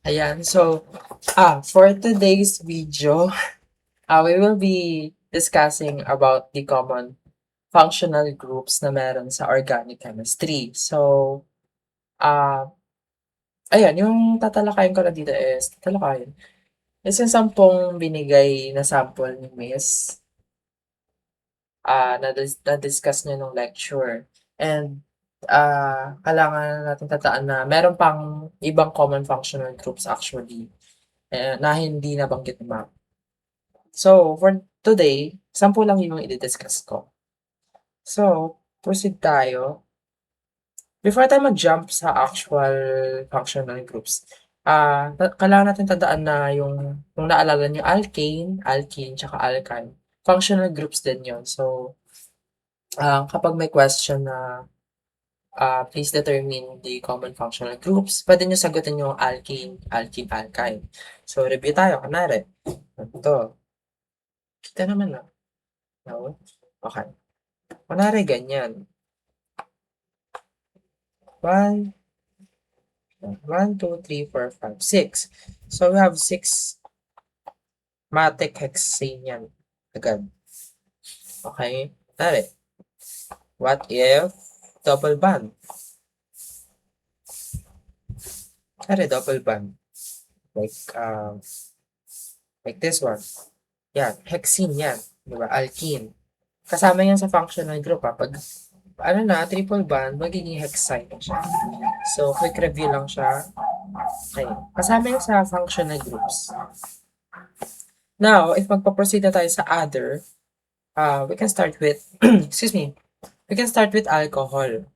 Ayan, so, for today's video, we will be discussing about the common functional groups na meron sa organic chemistry. So, ah, ayan, yung tatalakayin ko na dito is yung 10 binigay na sample ni Miss, na-discuss niya nung lecture. And, kailangan natin tatandaan na meron pang ibang common functional groups actually, na hindi nabanggit ni Ma'am. So, for today, 10 lang yung i-discuss ko. So, proceed tayo. Before tayo mag-jump sa actual functional groups, kailangan natin tandaan na yung naalala niyo alkane, alkene, tsaka alkyne, functional groups din yun. So, kapag may question na please determine the common functional groups, pwede niyo sagutin yung alkane, alkene, alkyne. So, review tayo. Kunwari, ito. Kita naman na. No? Okay. Kunwari ganyan. 1, 1, 2, 3, 4, 5, 6. So we have 6 matic hexane yan agad. Okay? Kunwari, what if double bond? Kunwari, double bond. Like this one. Yan, hexene yan. Diba? Alkene. Kasama yan sa functional group Pag triple bond, magiging hexyne siya. So, quick review lang siya. Okay. Kasama yan sa functional groups. Now, if magpa-proceed na tayo sa other, we can start with, excuse me, we can start with alcohol.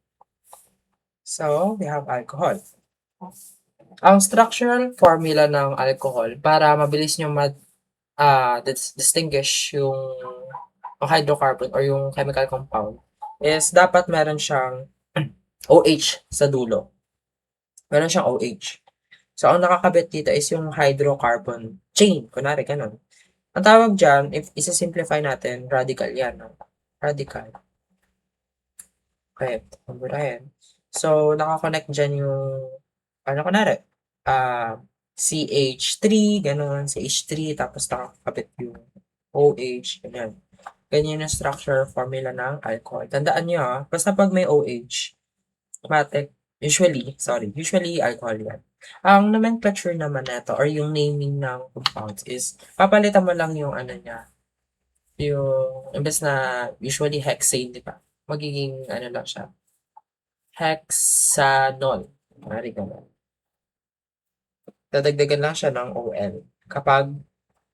So, we have alcohol. Ang structural formula ng alcohol, para mabilis nyo distinguish yung hydrocarbon or yung chemical compound, is dapat meron siyang OH sa dulo. Meron siyang OH. So, ang nakakabit dito is yung hydrocarbon chain. Kunwari, ganun. Ang tawag dyan, if isa-simplify natin, radical yan. No? Radical. Okay, pamburahin. So, nakakonect dyan yung, kunwari, CH3, ganun, CH3, tapos nakakabit yung OH, ganyan. Ganyan yung structure formula ng alcohol. Tandaan nyo basta pag may OH, usually alcohol yan. Ang nomenclature naman nito or yung naming ng compounds is papalitan mo lang yung niya, yung imbes na usually hexane, di ba? Magiging lang siya, hexanol. Mari ganun. Dadagdagan lang siya ng OL kapag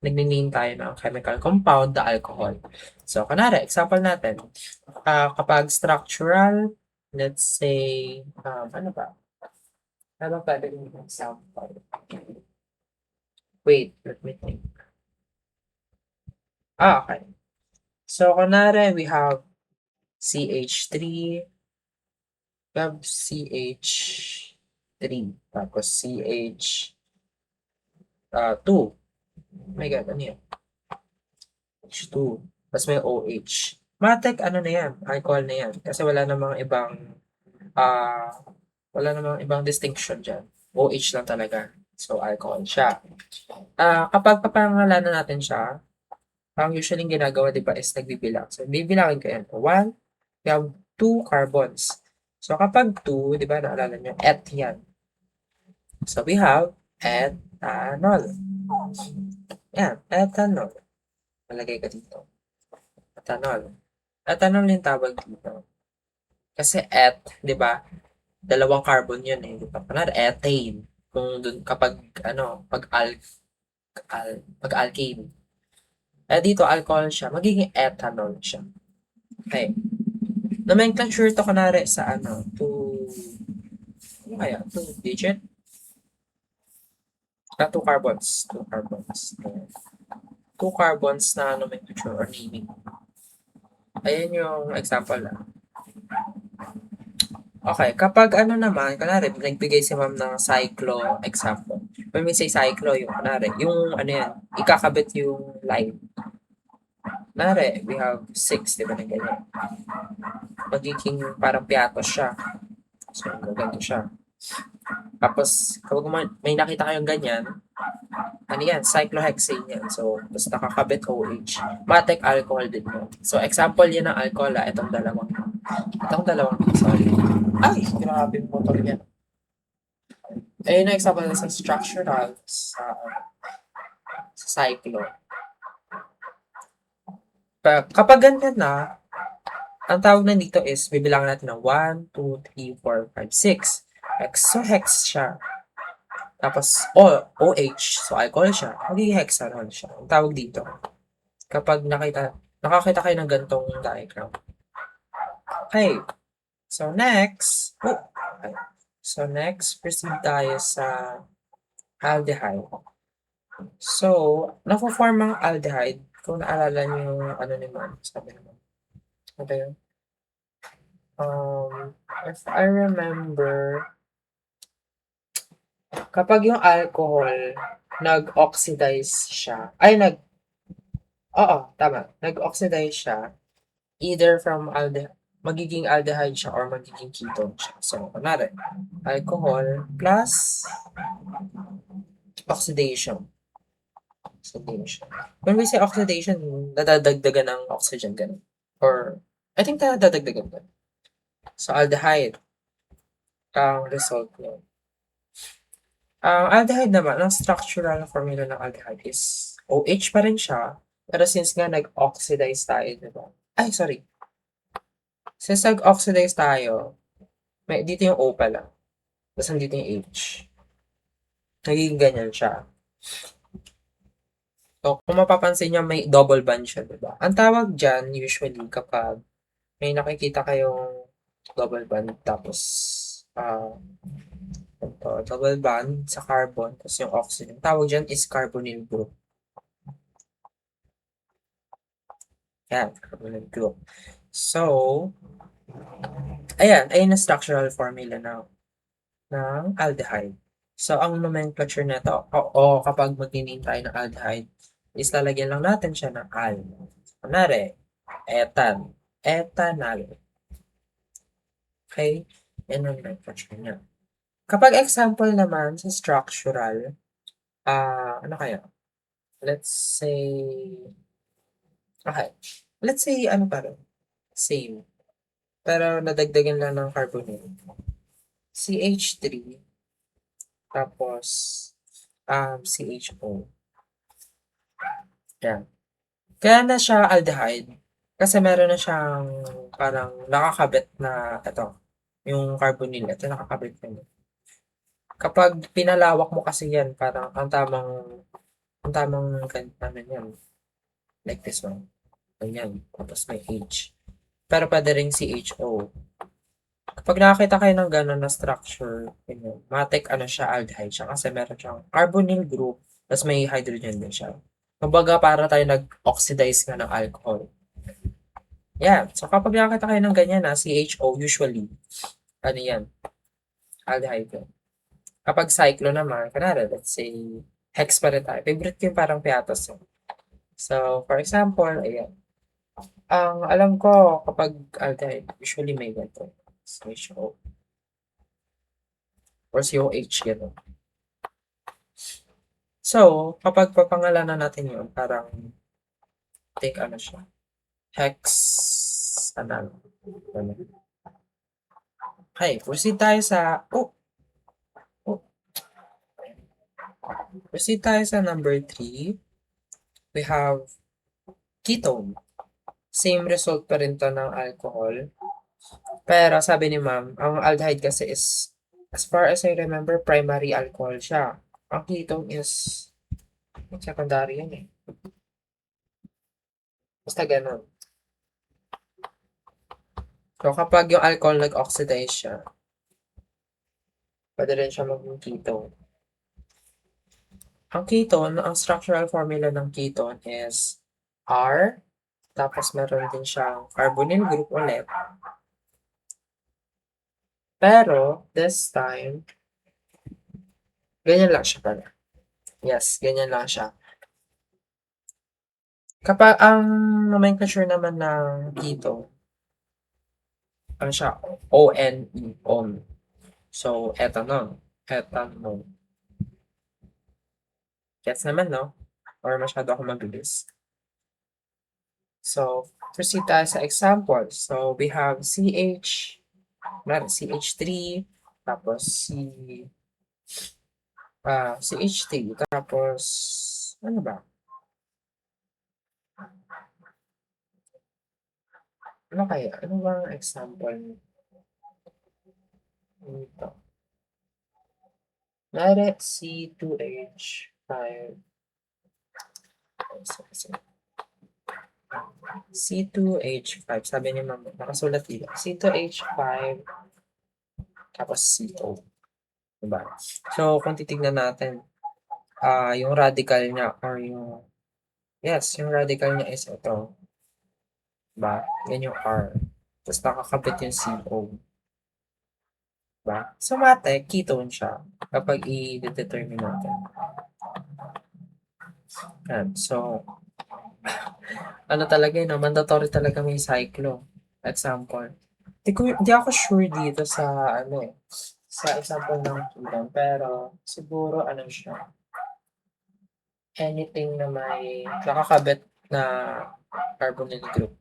nagni-name tayo ng chemical compound na alcohol. So, kunwari, example natin, kapag structural, let's say, ano ba? Ano ba pwede yung example? Wait, let me think. Okay. So, kunwari, we have CH3, we have CH3, tapos CH2. Oh my God, ano yan? H2. Tapos may OH. Matek, ano na yan? Alcohol na yan. Kasi wala namang ibang distinction dyan. OH lang talaga. So, alcohol siya. Kapag papangalanan natin siya, ang usually ginagawa, di ba, is nagbibilang. So, bibilangin ko yan. 1, we have 2 carbons. So, kapag 2, di ba, naalala nyo, et yan. So, we have ethanol. Yan, ethanol. Malagay ka dito. Ethanol. Ethanol yung tawag dito. Kasi di ba, dalawang carbon yun di ba? Kunwari, ethane. Kung dun, pag alkane. Dito, alcohol siya, magiging ethanol siya. Okay. Nomenclature to kunwari sa ano kaya? 2 digit? 2 carbons. 2 carbons. 2 carbons na nomenclature or naming. Ayan yung example lang. Okay, kapag naman, kunwari, nagbigay si ma'am ng cyclo example. When we say cyclo, yung kunwari, yung yan, ikakabit yung line. Kunwari, we have 6, di ba na ganyan? Magiging parang piatos siya. So, ganito siya. Tapos, kapag may nakita kayong ganyan, ano yan, cyclohexane yan. So, tapos nakakabit OH. Matic alcohol din yun. So, example yan ng alcohol, itong dalawang, sorry. Ay, grabe yung motor niya. Ayun ang example sa structural, sa cyclo. Kapag ganyan na, ang tawag na dito is, bibilangan natin ng 1, 2, 3, 4, 5, 6. Hexohex siya. Tapos, OH, so alcohol siya. Magiging hexanol siya. Ang tawag dito. Kapag nakakita kayo ng gantong diagram. Okay. So, next. Okay. So, next, proceed tayo sa aldehyde. So, napo-form ang aldehyde. Kung naalala niyo yung ano ni Ma'am, sabi naman. Ano yun? If I remember, kapag yung alcohol nag-oxidize siya, oo, tama, nag-oxidize siya, either from magiging aldehyde siya or magiging ketone siya. So, kunwari, alcohol plus oxidation. When we say oxidation, nadadagdagan ng oxygen, ganun. Or, I think nadadagdagan ganun. So, aldehyde, ang result niya. Ang aldehyde naman, ang structural formula ng aldehyde is OH pa rin siya, pero since nga nag-oxidize tayo, diba? Ay, sorry. Since nag-oxidize tayo, dito yung O pala. Tapos nandito yung H. Nagiging ganyan siya. So, kung mapapansin nyo, may double bond siya, diba? Ang tawag dyan, usually, kapag may nakikita kayong double bond, tapos, double bond sa carbon, tapos yung oxygen. Ang tawag dyan is carbonyl group. Yan, carbonyl group. So, ayan na structural formula ng aldehyde. So, ang nomenclature nito, kapag mag-name tayo ng aldehyde, is lalagyan lang natin siya ng al. Kunwari, ethanol. Okay? Yan ang nomenclature niya. Kapag example naman sa structural, ano kaya? Let's say, okay. Let's say, ano pa rin? Same. Pero nadagdagan lang ng carbonyl. CH3, tapos, CHO. Yan. Kaya na siya aldehyde, kasi meron na siyang parang nakakabit na, yung carbonyl, ito nakakabit na yun. Kapag pinalawak mo kasi yan, parang ang tamang namin yan. Like this one. Ganyan. Tapos may H. Pero pwede rin CHO. Kapag nakakita kayo ng gano'n na structure, matic siya, aldehyde siya kasi meron siyang carbonyl group, tapos may hydrogen din siya. Kumbaga para tayo nag-oxidize nga ng alcohol. Yeah. So kapag nakakita kayo ng ganyan na CHO, usually, ano yan? Aldehyde. Kapag cyclo naman, kanara, let's say, hex pa rin tayo. Favorite ko yung parang piatos. So, for example, ayan. Ang alam ko, kapag aldehyde, usually may ganito. CHO. Or COH, gano'n. So, kapag papangalanan natin yun, parang, take siya. Hex, Okay, proceed tayo sa, proceed tayo sa number 3. We have ketone. Same result pa rin to ng alcohol. Pero sabi ni ma'am, ang aldehyde kasi is, as far as I remember, primary alcohol siya. Ang ketone is secondary yan eh. Basta ganun. So kapag yung alcohol nag-oxidize siya, pwede rin siya maging ketone. Ang ketone, ang structural formula ng ketone is R, tapos meron din siyang carbonyl group ulit. Pero, this time, ganyan lang siya pala. Yes, ganyan lang siya. Kapag ang nomenclature naman ng ketone, ano siya? ONE, on. So, ethanol. ethanol. Gets naman, no? Or masyado ako mabilis? So, proceed tayo sa example. So, we have CH3, tapos CH3, tapos, ano ba? Ano kaya? Ano ba ang example nito? Kunwari, C2H5. C2H5. Sabi ni mama, nakasulat dito. C2H5, tapos CO. Diba? So, kung titignan natin, yung radical niya or yung radical niya is ito. Diba? Yan yung R. Tapos nakakabit yung CO. Diba? Sa mate, ketone siya kapag i-determine natin. Yan. So, ano talaga yun, no? Mandatory talaga may cyclo. Example. Di ako sure dito sa, sa example ng ketone, pero siguro, siya, anything na may nakakabit na carbonyl group.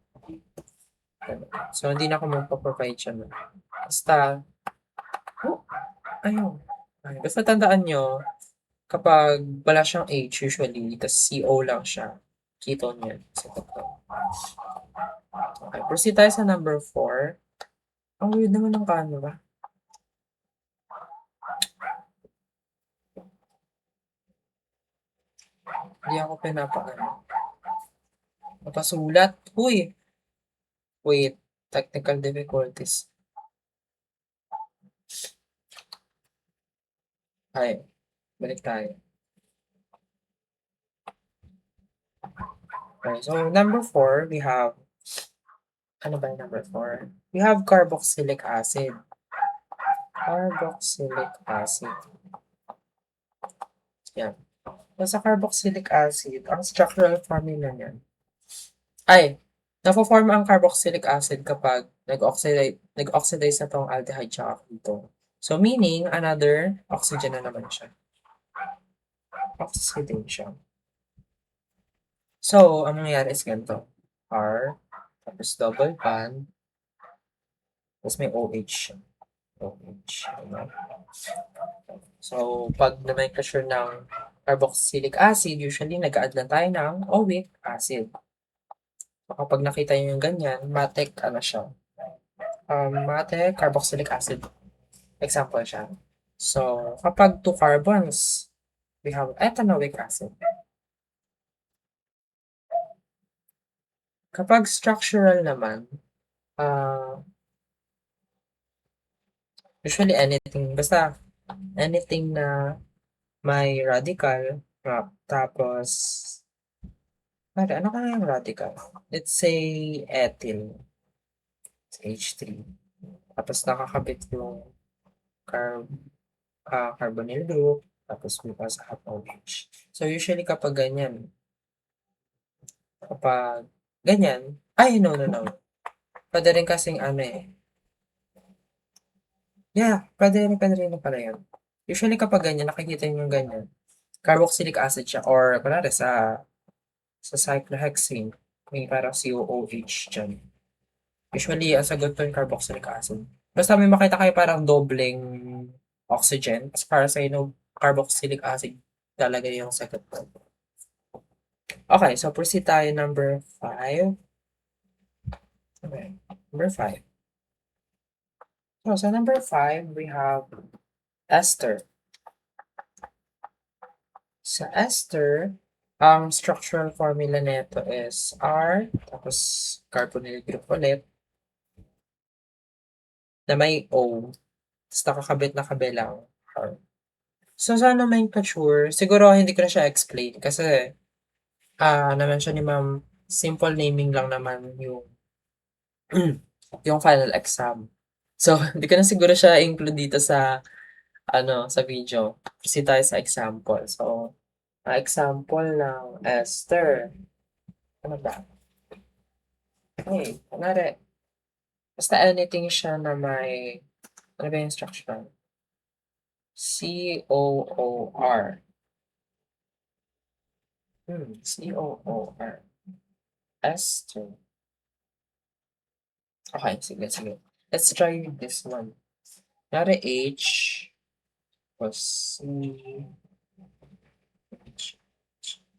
So, hindi na ako magpa-provide siya. No? Basta, ayun. Basta tandaan nyo, kapag wala siyang H usually, tas CO lang siya, ketone yan. So, okay, proceed tayo sa number 4. Ang weird naman ng camera. Hindi ako napasulat. Uy! Wait, technical difficulties. Ay, balik tayo. Okay, so number 4, we have, ano ba yung number 4? We have carboxylic acid. Carboxylic acid. Yan. So, sa carboxylic acid, ang structural formula niyan, nafo-form ang carboxylic acid kapag nag-oxidize na tong aldehyde tsaka ketone. So, meaning, another oxygen na naman siya. Oxidation. So, ang mangyayari is ganito. R, tapos double bond, tapos may OH. OH. So, pag nomenclature ng carboxylic acid, usually nag-add lang tayo ng oic acid. So, kapag nakita nyo yung ganyan, matic, siya? Matic carboxylic acid. Example siya. So, kapag 2 carbons, we have ethanoic acid. Kapag structural naman, usually basta anything na may radical, tapos, ano kaya yung radical? Let's say ethyl, H3. Tapos nakakabit yung carbonyl group, tapos bukas sa OH. So, usually kapag ganyan, no. Pwede rin kasing pwede rin pala yun. Usually kapag ganyan, nakikita nyo yung ganyan, carboxylic acid siya, or kunwari sa cyclohexane, may parang COOH dyan. Usually, ang sagot ko yung carboxylic acid. Basta may makita kayo parang dobleng oxygen, as para sa carboxylic acid talaga yung sagot ko. Okay, so proceed tayo number 5. Okay, number 5. So, sa number 5, we have ester. Sa ester, ang structural formula nito is R, tapos carbonyl group ulit, na may O, tapos nakakabit na kabilang R. So, sa nomenclature, siguro hindi ko na siya explain kasi na-mention ni ma'am, simple naming lang naman yung yung final exam. So, hindi ko na siguro siya include dito sa sa video. Kasi tayo sa example. So, example ng ester. Ano ba? Kunwari, basta anything siya na may, ano ba yung instruction? C-O-O-R. C-O-O-R. Ester. Okay, sige. Let's try this one. Kunyari H was C, H.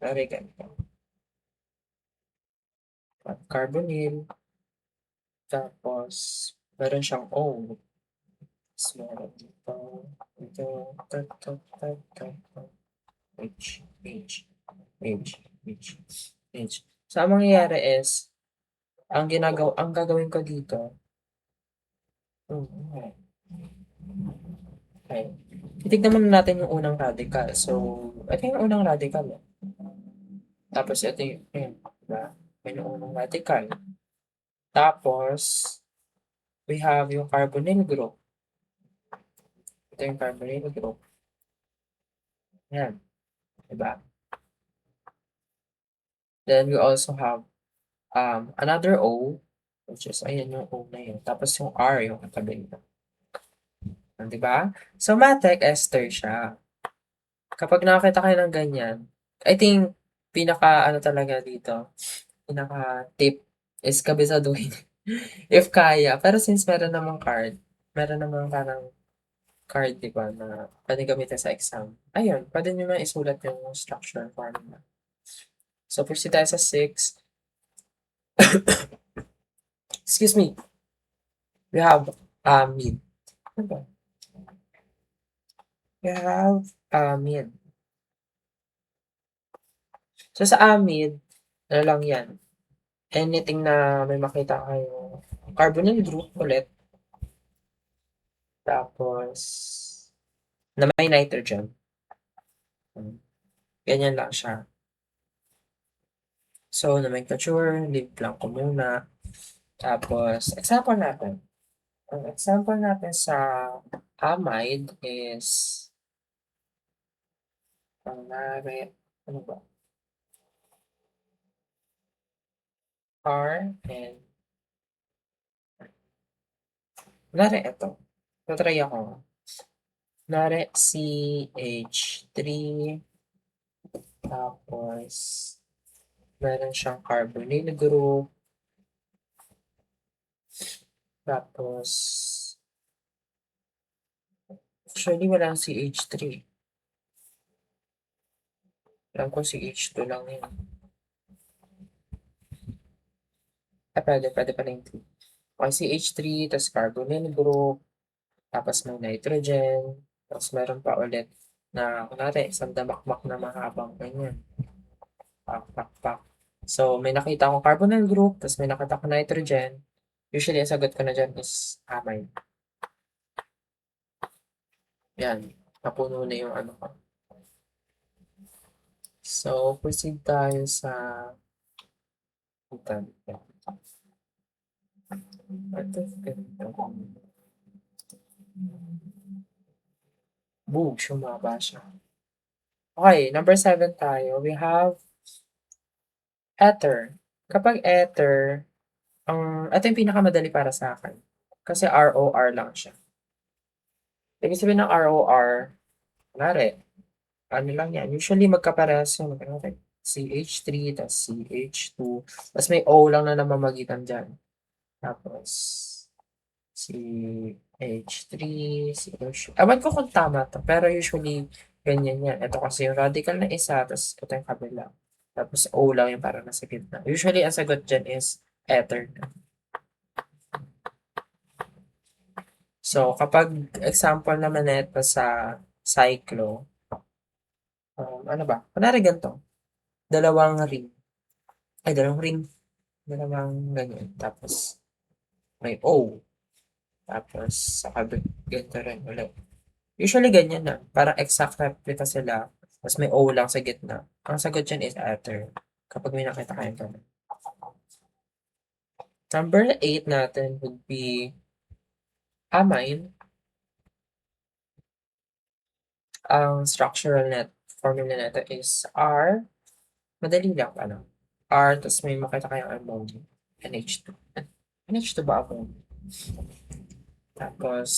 Kunyari ganito. Carbonyl. Tapos, meron siyang O. Tapos meron dito. H, H, H, H, H. So, ang mangyayari is, ang gagawin ko dito, okay. Titignan muna natin yung unang radical. So, ito yung unang radical. Tapos, ito yung, diba? May unang radical. Tapos, we have yung carbonyl group. Ito yung carbonyl group. Yan. Diba? Then, we also have another O, which is, ayan yung O na yun. Tapos yung R, yung katabi nito. Diba? So, matek ester siya. Kapag nakakita kayo ng ganyan, I think, ano talaga dito, pinaka-tip is kabisaduhin. If kaya. Pero since meron namang parang card, di ba, na pwede gamitin sa exam. Ayun, pwede nyo na isulat yung structure formula. So, proceed tayo sa 6. Excuse me. We have amide. Ano ba? We have amide. So, sa amide, ano lang yan? Anything na may makita kayo. Carbonyl group ulit. Tapos, na may nitrogen. Ganyan lang siya. So, nomenclature, leave blank ko muna. Tapos, example natin. Ang example natin sa amide is, ano ba? R and, kunwari ito. Tatry ako. Kunwari CH3, tapos, meron siyang carbonyl group, tapos, actually, walang CH3. Alam ko CH2 lang yun. Pwede pa rin 3. Okay, CH3, tapos carbonyl group, tapos may nitrogen, tapos meron pa ulit na, kunwari, isang damakmak na mahabang ganyan. Pak. So, may nakita akong carbonyl group, tapos may nakita akong nitrogen. Usually, ang sagot ko na dyan is amine. Yan. Napuno na yung ano ko. So, proceed tayo sa ito. Boom, sumaba siya. Okay, number 7 tayo. We have ether. Kapag ether, ito yung pinakamadali para sa akin. Kasi ROR lang siya. Ibig sabihin ng ROR, kunwari, ano lang yan. Usually magkaparehas yung CH3, tapos CH2, tapos may O lang na namamagitan dyan. Tapos, CH3, CH2. Ewan ko kung tama to, pero usually, ganyan yan. Ito kasi yung radical na isa, tapos ito yung kabila. Tapos O lang yung parang nasa gitna. Usually, ang sagot dyan is ether. So, kapag example naman ito sa cyclo, ano ba? Kunwari ganito. Dalawang ring. Dalawang ganyan. Tapos, may O. Tapos, sa kabit, ganito rin ulit. Usually, ganyan na. Parang exact replica sila. Tapos, may O lang sa gitna. Ang sagot dyan is ether. Kapag may nakita kayong ganun. Number 8 natin would be amine. Ang structural formula nito is R. Madali lang, R, tapos may makita kayong ammonia. NH2. NH2 ba ako? Tapos,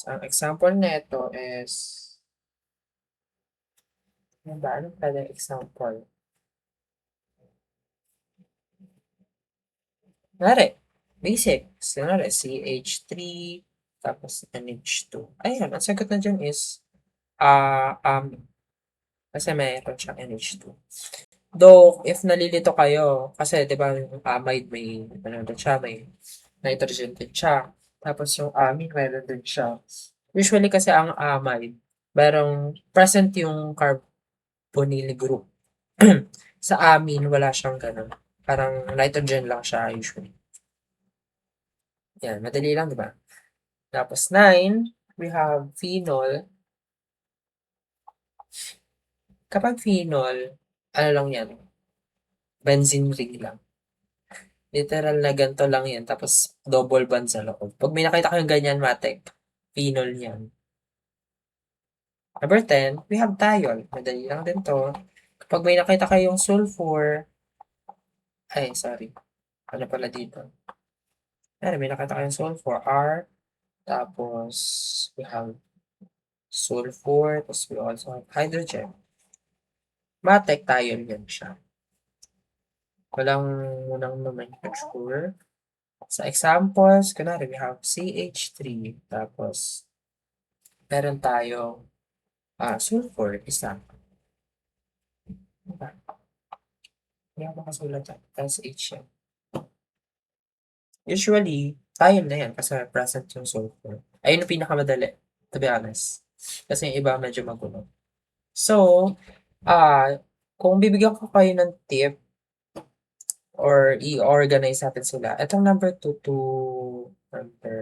ang example nito is Ano ba? Anong pwedeng example? Kunwari, basic. Kunwari, CH3, tapos NH2. Ayan, ang sagot na dyan is, kasi mayroon siyang NH2. Though, if nalilito kayo, kasi di ba yung amide may, ano din siya, may nitrogen din siya. Tapos yung amine, meron din siya. Usually kasi ang amide, merong present yung carbonyl group. Sa amine, wala siyang ganun. Parang nitrogen lang siya usually. Yan, madali lang, di ba? Tapos 9, we have phenol. Kapag phenol, ano lang yan, benzene ring lang. Literal na ganito lang yan, tapos double bond sa loob. Pag may nakita kayong ganyan, matek, phenol yan. Number 10, we have thiol. Madali lang din to. Kapag may nakita kayong sulfur, ay, sorry. Ano pala dito? Ayan, may nakita kayong sulfur, R. Tapos, we have sulfur. Tapos, we also have hydrogen. Matek, thiol yan siya. Walang unang nomenclature. Sa examples, kunwari, we have CH3. Tapos, meron tayong sulfur, isa. Diba? Hindi ako makasulat dyan. Tapos H yan. Usually, tayo na yan kasi present yung sulfur. Ayun yung pinakamadali, to be honest. Kasi yung iba medyo magulo. So, kung bibigyan ko kayo ng tip or i-organize natin sila, itong number 2 to number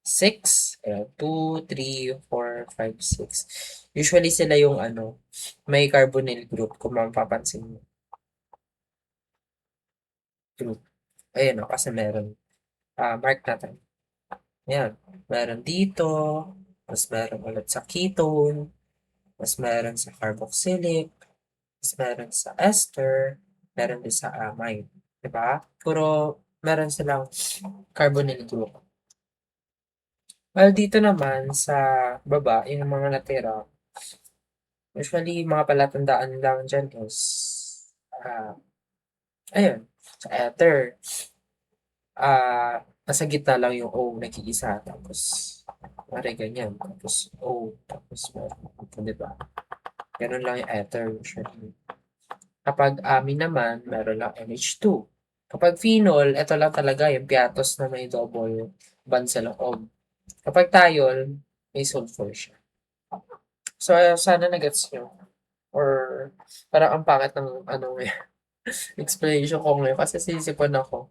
6, 2, 3, 4, 5, 6. Usually sila yung may carbonyl group kung mapapansin mo. Group. Ayan o, kasi meron. Mark natin. Yan. Meron dito. Mas meron ulit sa ketone. Mas meron sa carboxylic. Mas meron sa ester. Meron din sa amide. Diba? Puro meron silang carbonyl group. While dito naman sa baba, yung mga natira, usually mga palatandaan lang dyan is, ayun, sa ether, nasa gitna lang yung O, nag-iisa, tapos, pare ganyan, tapos O, tapos meron, di ba? Ganun lang yung ether usually. Kapag amin naman, meron lang NH2. Kapag phenol, ito lang talaga yung piatos na may double bond sa loob. Kapag thiol, may sulfur siya. So, sana nagets nyo. Or, parang ang pangit ng explanation ko ngayon kasi sisipon ako.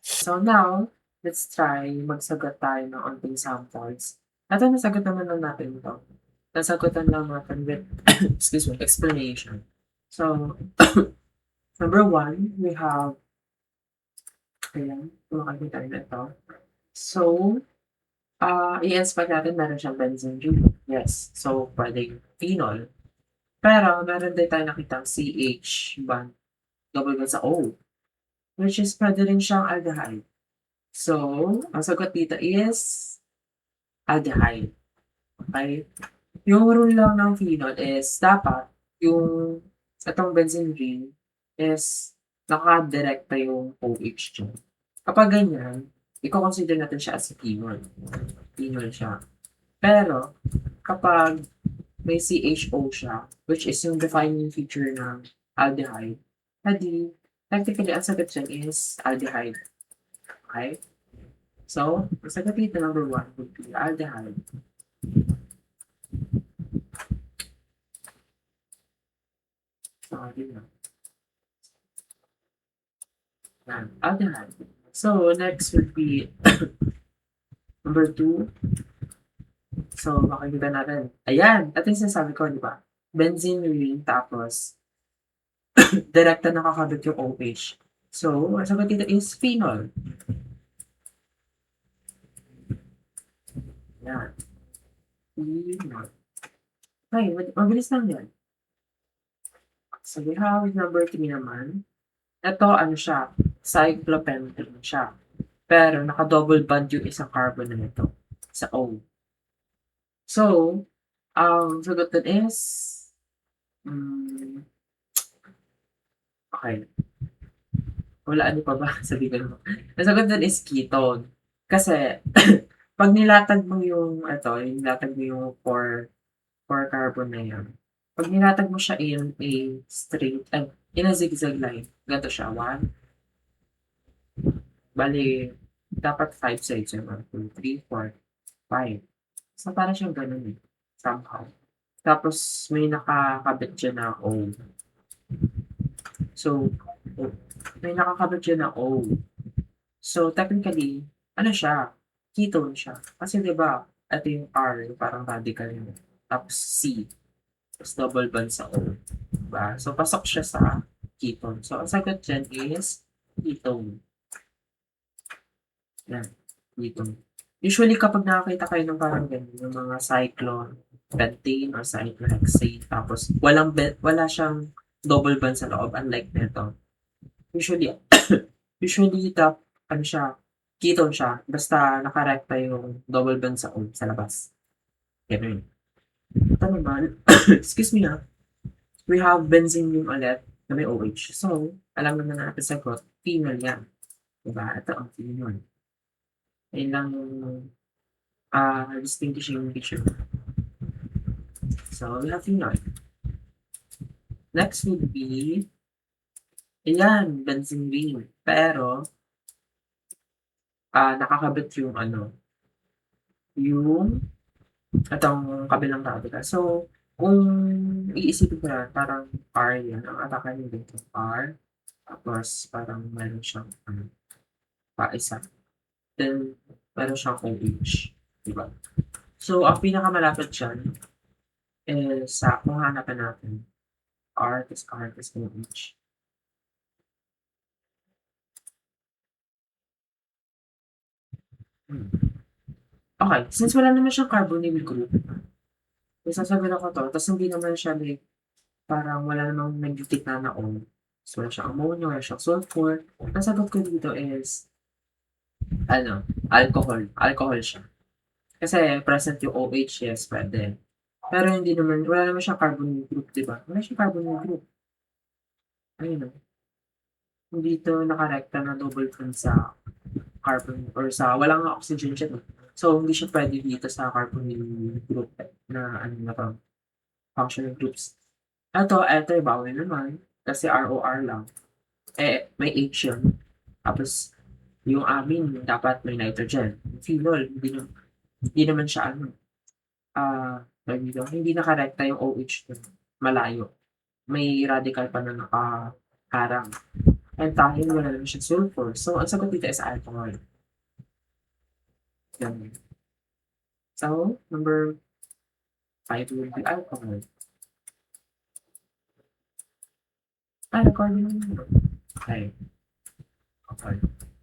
So now, let's try magsagot tayo ng onting samples. Ito, nasagot naman lang natin ito. Nasagutan lang natin with, excuse me, explanation. So, number 1, we have, ayan, kumakagin tayo na ito. So, i-expect natin meron siyang benzene ring. Yes. So, pwedeng phenol. Pero, meron din tayo nakitang CH bond, double bond sa O. Which is pwede rin siyang aldehyde. So, ang sagot dito is aldehyde. Okay? Yung rule lang ng phenol is dapat yung itong benzene ring is nakadirekta yung OH dyan. Kapag ganyan, i-consider natin siya as a phenol. Phenol siya. Pero, kapag may CHO siya, which is yung defining feature ng aldehyde, hindi, technically, ang sagot dyan is aldehyde. Okay? So, ang sagot dito, number 1 would be aldehyde. Aldehyde. So, next would be number 2. So, makikita natin. Ayan! At yung sinasabi ko, di ba? Benzene ring, tapos direkta nakakabit yung OH. So, ang sagot dito is phenol. Yan. Phenol. Okay, mabilis lang yan. So, we have number 3 naman. Ito, ano siya? Cyclopentane siya. Pero, naka-double bond yung isang carbon na ito sa O. So, ang sagot dun is Hmm, okey. Wala, ano pa ba? Sabihin ko. Ang sagot dun is ketone. Kasi 'pag nilatag mo yung yung nilatag mo yung four carbon na yun, 'pag nilatag mo siya in a straight in a zigzag line, ganito siya, bale dapat five sides yun, 1, 2, 3, 4, 5. So, parang siyang ganun, eh, somehow. Tapos may nakakabit diyan na O. So, o may nakakabit diyan na O. So, technically, ano siya, ketone siya. Kasi 'di ba, ito yung R, yung parang radical niya, tapos C, tapos double bond sa O, 'di ba? So, pasok siya sa ketone. So, ang sagot diyan is ketone, 'yan, ketone. Usually kapag nakakita kayo ng parang ganyan, yung mga cyclone, pentane or cyclohexane, tapos wala siyang double bond sa loob unlike nito. Usually usually ano siya, ketone siya basta nakarekta yung double bond sa O sa labas, gano'n. Ito naman, excuse me, we have benzene ring ulit na may OH. So, alam naman natin sagot, phenol 'yan, 'di ba? Ito ang phenol. Ayun lang yung, distinguishing feature. So, we have phenol. Next would be, ayan, benzene ring. Pero, nakakabit yung yung itong kabilang radical. So, kung iisipin ko na parang R yan, ang atake niya dito, R, tapos parang meron siyang paisa. Then, meron siyang OH, di ba? So, ang pinakamalapit diyan is kung hahanapin natin, R, tas OH. Hmm. Okay, since wala naman siyang carbonyl group, sasabihin ko 'to, tas hindi naman siya like parang wala namang nagdikit na O. So, wala siyang ammonia, wala siyang sulfur. Ang sagot ko dito is alcohol. Alcohol siya. Kasi present yung OH, yes, puwede. Pero hindi naman wala naman siyang carbonyl group, 'di ba? Wala siyang carbonyl group. Ayun, oh. Hindi 'to nakarekta na double bond sa carbon or sa walang oxygen siya, eh. So, hindi siya puwede dito sa carbonyl group na na 'to, functional groups. Eto bawal naman kasi ROR lang. Eh, may H yun. Tapos yung amin dapat may nitrogen. Phenol, hindi naman siya tawag dito, hindi nakarekta yung OH dun, malayo. May radical pa na nakaharang. And dahil wala naman siyang sulfur, so ang sagot dito is alcohol. Ganun. So, number 5 will be alcohol. Recording naman. Okay. Okay.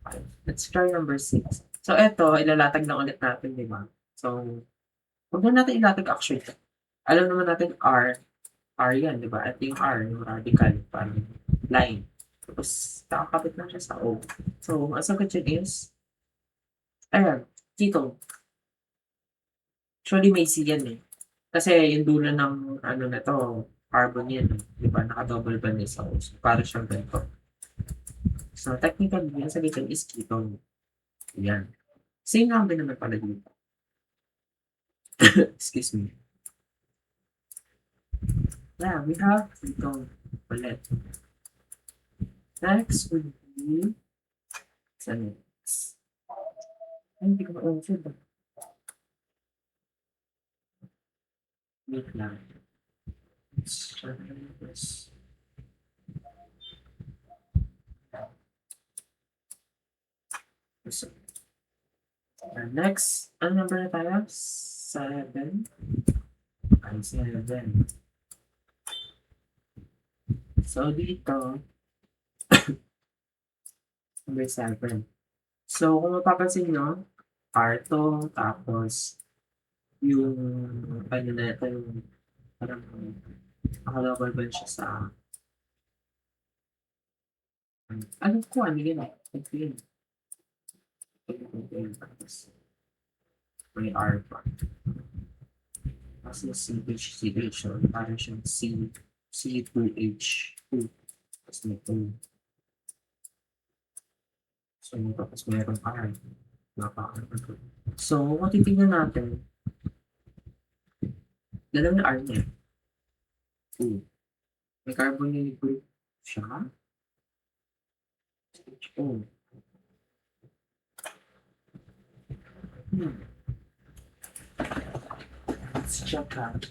Okay. Let's try number 6. So, eto, ilalatag na ulit natin, di ba? So, huwag na natin ilatag actually. Alam naman natin R yan, di ba? Ito yung R, yung radical, parang line. Tapos, nakakapit lang siya sa O. So, ang sagot dyan is, ayan, ketone. Actually, may C yan, eh. Kasi yung dulo ng na 'to, carbon yan, eh, 'di ba, naka-double bond yan sa O. So, para siyang ganito. So, technically, yung sagutan is ketone. Yan. Same number naman pala dito. Excuse me. Yeah, we have ketone ulit. Next would be sa next. Ay, hindi ko ma-answer ba? Wait lang. Let's try this. So, next, ano number na tayo? 7. Ay, 7. So, dito, number 7. So, kung mapapansin nyo, R to, tapos yung na ito, yung parang naka-double bond siya sa alam ko ano yun, eh, ito yun. Tapos may R pa. Tapos yung CH, so parang siyang C. C2H2. Tapos may O. So, tapos meron R. So, kung titignan natin, dalawang R niya. May carbonyl group siya. HO. Let's check out.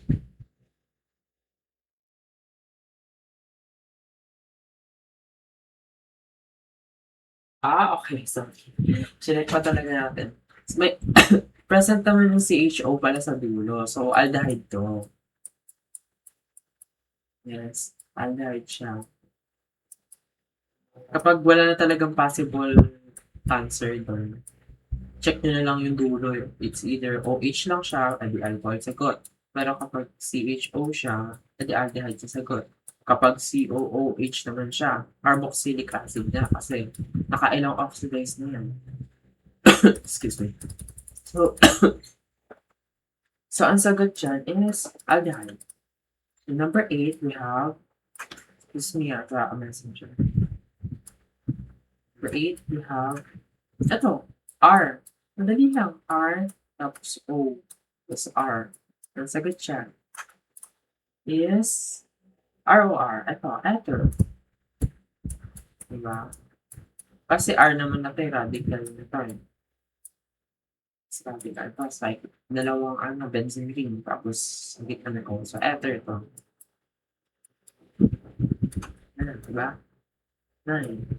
Okay. Sorry. Chinek pa talaga natin. May present naman yung CHO pala sa dulo. So, aldehyde to. Yes. Aldehyde siya. Kapag wala na talagang possible cancer doon, check nyo na lang yung dulo. It's either OH lang siya, edi alcohol sagot. Pero kapag CHO siya, edi aldehyde sa sagot. Kapag COOH naman siya, carboxylic acid na kasi nakailang oxidize na yan. Excuse me. So, so ang sagot dyan is aldehyde. So, number 8, we have, excuse me, a messenger. Number 8, we have, ito, R. Madali lang, R, tapos O, tapos R. Ang sagot siya is ROR. Ito, ether. Diba? Kasi R naman na tayo, radical na tayo. Radical ito, it's like, dalawang benzene ring, tapos higit na O. So, ether ito. Diba? 9.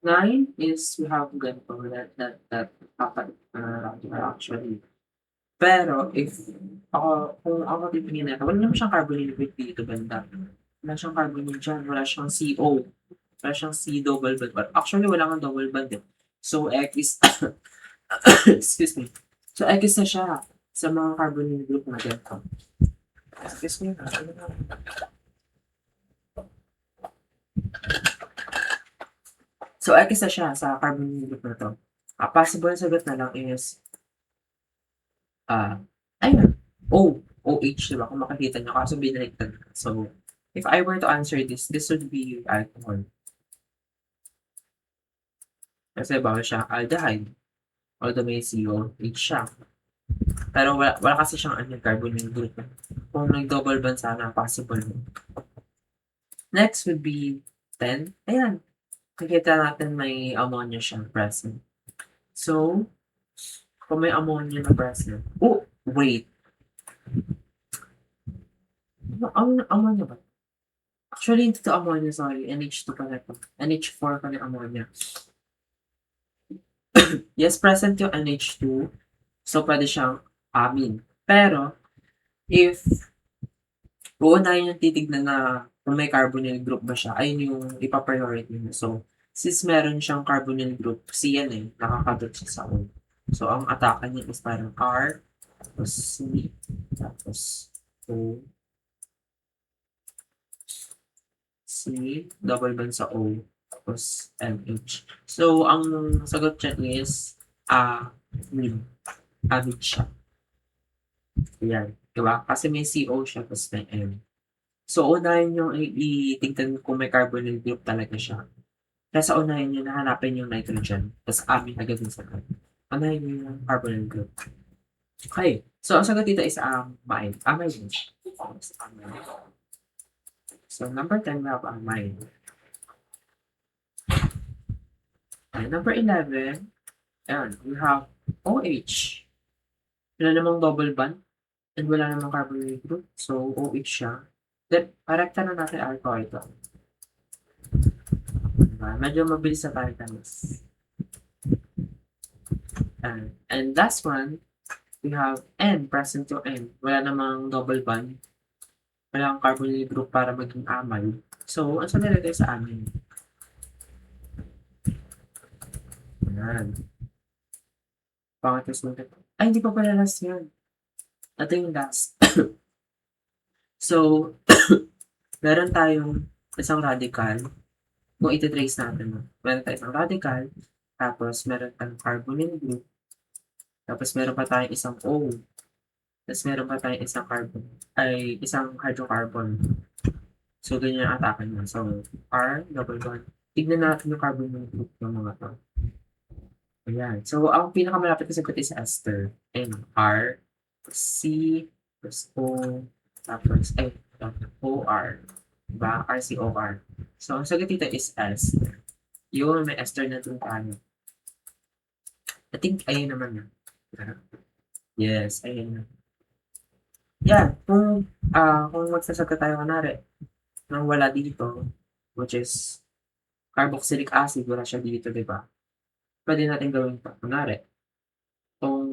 9 is we have ganito that actually. Pero if kung ako titingin natin, wala naman siyang carbonyl group dito banda. Wala siyang carbonyl dyan, wala siyang CO, wala siyang C double bond. Actually, wala kang double bond eh. So, X is, excuse me. So, X na siya sa mga carbonyl group na ganito. Excuse me. So, X na siya sa carbonyl group na to. Possible sagot na lang is ayun, OH, diba? Kung makikita nyo, kaso binaliktad. So, if I were to answer this would be alcohol. Kasi bawal siya aldehyde. Although may COH siya. Pero wala kasi siyang carbonyl group. Kung nag-double bond sana, possible. Next would be 10. Ayan. Nakikita natin may ammonia siya present. So, kung may ammonia na present, wait. Ang ammonia ba? Actually, hindi to ammonia, sorry. NH2 pala ito. NH4 pala ammonia. Yes, present yung NH2. So, pwede siyang amine. Pero, if uunahin yung titignan na kung may carbonyl group ba siya, ayun yung ipa-priority mo. So, since meron siyang carbonyl group, C yan eh, nakakabot siya sa O. So, ang atake niya is parang R, tapos C, tapos O, C, double bond sa O, tapos MH. So, ang sagot niya is amine. Amine siya. Ayan. Diba? Kasi may CO siya, tapos may M. So, unahin yung itignan kung may carbonyl group talaga siya. Kaya unahin nyo na hanapin yung nitrogen, tapos amin agad yung sagot. Unahin nyo yung carbonyl group. Okay. So, ang sagot dito is amine. Amine. So, number 10, we have amine. Okay, number 11, ayan, we have OH. Wala namang double bond, and wala namang carbonyl group. So, OH siya. Then, parekta na natin alcohol ito. Diba? Medyo mabilis na tayo tamis. And last one, we have N, present yung N. Wala namang double bond. Wala kang carbonyl group para maging amine. So, ang sabi natin sa amin? Ayan. Pangatlo sulit. Ay, hindi pa pala last yun. Ito yung last. So, meron tayong isang radical. Kung iti-trace natin, meron tayong isang radical, tapos meron tayong carbonyl group, tapos meron pa tayong isang O. Tapos meron pa tayong isang hydrocarbon. So, ganyan ang atake niya. So, R, double bond. Tignan natin yung carbon group ng mga to. Ayan. So, ang pinakamalapit na sagot is ester. N, R, C, tapos O, tapos O-R. Diba? RCOR. So, ang sagot dito is ester. Yun, may ester na dun tayo. I think, ayun naman na. Yes, ayun na. Yan, kung magsasagot tayo kunwari, nang wala dito, which is carboxylic acid, wala siya dito, di ba? Pwede natin gawin pa. Kunwari, kung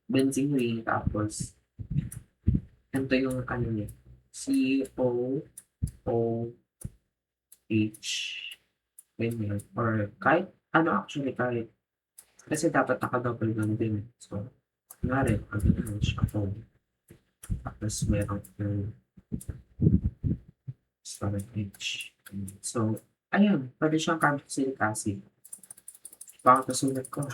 benzene ring, tapos, ito yung ano niya, COOH, ganyan, or kahit, ano actually, kahit, kasi dapat naka-double bond din. So, kunwari, pag-ano siya, tapos meron yung storage. So, ayun, pwede siyang carboxylic acid. Baka sulat ko.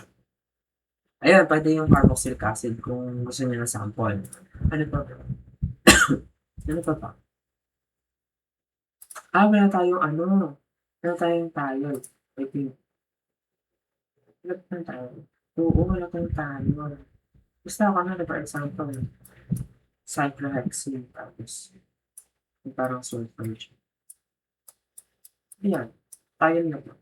Ayun, pwede yung carboxylic acid kung gusto niya ng sample. Ano pa ba? Ano pa ba? Wala tayong ano. Wala tayong tayo. I think. Wala tayong tayo. Oo, wala tayong tayo. Basta ako na, for example, cyclohexane, tapos yung parang sulfur siya. Ayan, tayo na po.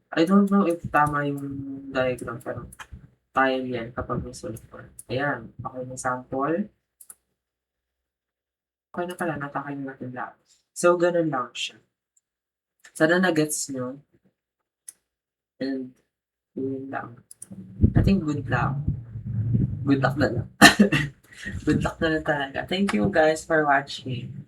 I don't know if tama yung diagram, pero tayo yan kapag may sulfur. Ayan, okay na sample. Okay na pala, natakay na natin lahat. So, ganun lang siya. Sana na-gets nyo. And, yun lang. I think good luck. Good luck na lang. Good luck na lang talaga. Thank you guys for watching.